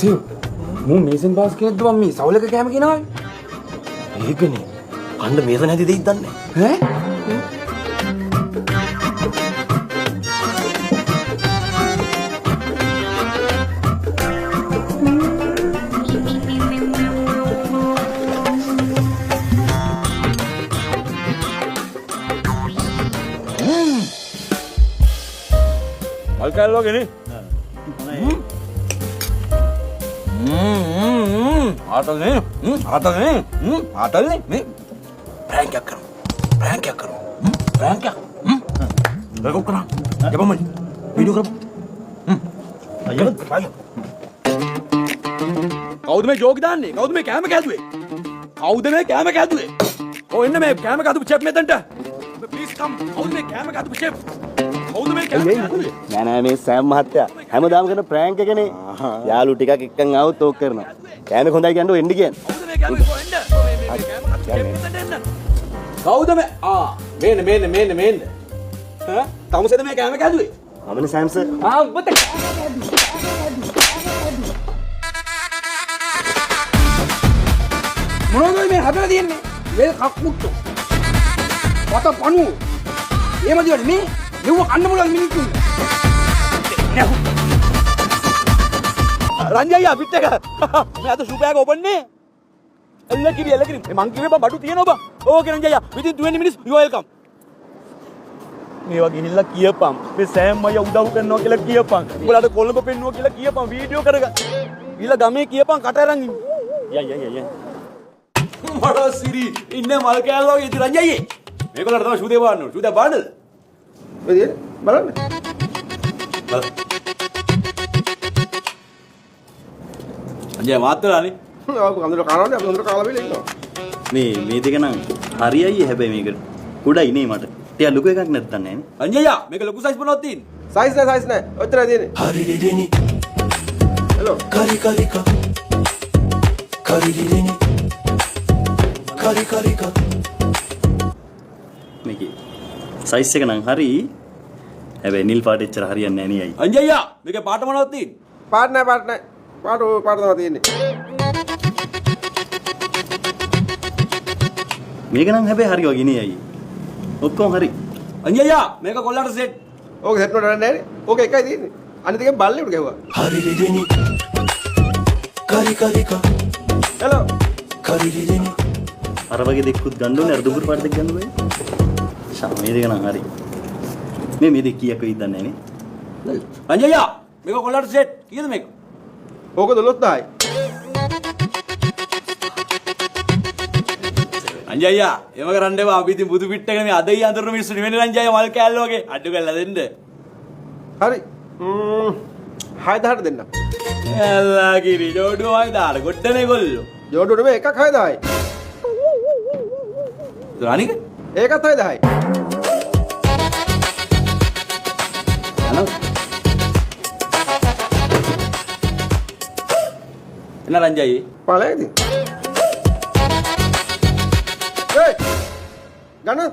අක්ෂය මම මේසන් බාස් කෙනෙක්ද මම මේ සවුලක කෑම කියනවා. ඒකනේ. අන්න මේසන් හැදි දෙයිද දන්නේ ඈ? මල් කෑල්ලෝගේනේ. ආතල්නේ. ආතල්නේ. මේ ප්‍රෑන්ක් එකක් කරමු. ප්‍රෑන්ක් එකක් කරමු. ප්‍රෑන්ක් එකක්. රෙකෝඩ් කරා. යපමයි. වීඩියෝ කරමු. අයියෝ. කවුද මේ ජෝක් දාන්නේ? කවුද මේ කැම කැදුවේ? කවුද මේ කැම කැදුවේ? ඔය එන්න මේ කැම කැදුපු චෙප් මෙතනට. ප්ලීස් කම්. කවුද මේ කැම කැදුපු චෙප්? කවුද මේ කැම කැදුවේ? නෑ මේ සෑම් මහත්තයා හැමදාම කරන ප්‍රෑන්ක් එකනේ. යාළු ටිකක් එක්කන් ආවොත් ඕක කරනවා. කෑම හොඳයි කියන්නේ එන්න කියන්නේ. කවුද මේ කැම කොහෙන්ද? මේ කැම කැදු චෙප් මෙතනට එන්න. කවුද මේ? මේන්න. ඈ? තමුසෙද මේ කැම කැදුවේ? මමනේ සෑම් සර්. උඹට මොනවද මේ හදලා තියෙන්නේ? මේ කක්මුට්ටෝ. වත පණු. එහෙම දිවන්නේ මේ නෙව කන්න මොලල් මිනිත්තු. රංජයියා පිට එක. මේ අද සුපෑග ඕපන්නේ. එල්ල කිරි. මං කිව්වේ බඩු තියෙනවා බං. ඕකේ රංජයියා. within 20 minutes you are welcome. මේවා ගිහිල්ලා කියපම්. මේ සෑම් අයියා උදව් කරනවා කියලා කියපම්. උඹලාට කොළඹ පෙන්නුවා කියලා කියපම්. වීඩියෝ කරගන්න. ඊළ ගමේ කියපම් කට අරන් ඉන්න. ය. මඩ සිරි ඉන්නේ මල් කෑල්ලෝ ඉති රංජයියේ. මේගොල්ලන්ට තමයි ෂූදේ බාන්න ඕන. ෂූදේ බාන්නද? ඔය බලන්න. රංජයි මාත්‍රානේ. කඳුර කනවනේ අපි කඳුර කාලා බිලා ඉන්නවා. මේ දෙක නම් හරියයි හැබැයි මේක කුඩයි නේ මට. ටික ලොකු එකක් නැත්තන් නෑනේ. රංජයියා මේක ලොකු සයිස් මොනවද තියෙන්නේ? සයිස් නෑ. ඔච්චරයි තියෙන්නේ. Haririni, hello. Karikarika, Karirini, Karikarika. මේකේ සයිස් එක නම් හරි. හැබැයි නිල් පාට එච්චර හරියන්නේ නෑ නේ අයි. රංජයියා මේකේ පාට මොනවද තියෙන්නේ? පාට නෑ. පාට තමයි තියෙන්නේ. මේක නම් හැබැයි හරි වගේ නේ අයි. ඔක්කොම හරි. රංජයියා මේක කොල්ලන්ට සෙට්. ඕක සෙට් නෝට නෑනේ. ඕක එකයි තියෙන්නේ. අනිත් එකෙන් බල්ලෙකුට ගැහුවා. Haririni, Karikarika, hello. Karirini. අර වගේ දෙකකුත් ගන්න ඕනේ. අර දුඹුරු පාට දෙක ගන්න බෑ. මේ දෙක නම් හරි. මේ දෙක කීයක් වෙයිද දන්නේ නෑනේ. රංජයියා මේක කොල්ලන්ට සෙට්. කීයද මේක? ඕක 12000යි. රංජයියා එම කරන්න එපා. අපි ඉතින් බුදු පිට්ටකනේ මේ අදයි අඳුරන මිනිස්සු නෙවෙයි රංජයියා මල් කෑල්ලෝ වගේ. අඩු කරලා දෙන්න. හරි. 6000ට දෙන්න. එල්ලා කිරි ජෝඩුවයි දාලා ගොඩනේ ගොල්ලෝ. ජෝඩුවට මේ එකක් 6000යි. රානික ඒකත් 6000යි. එන රංජයි පළයි ඉතින්. ගන්න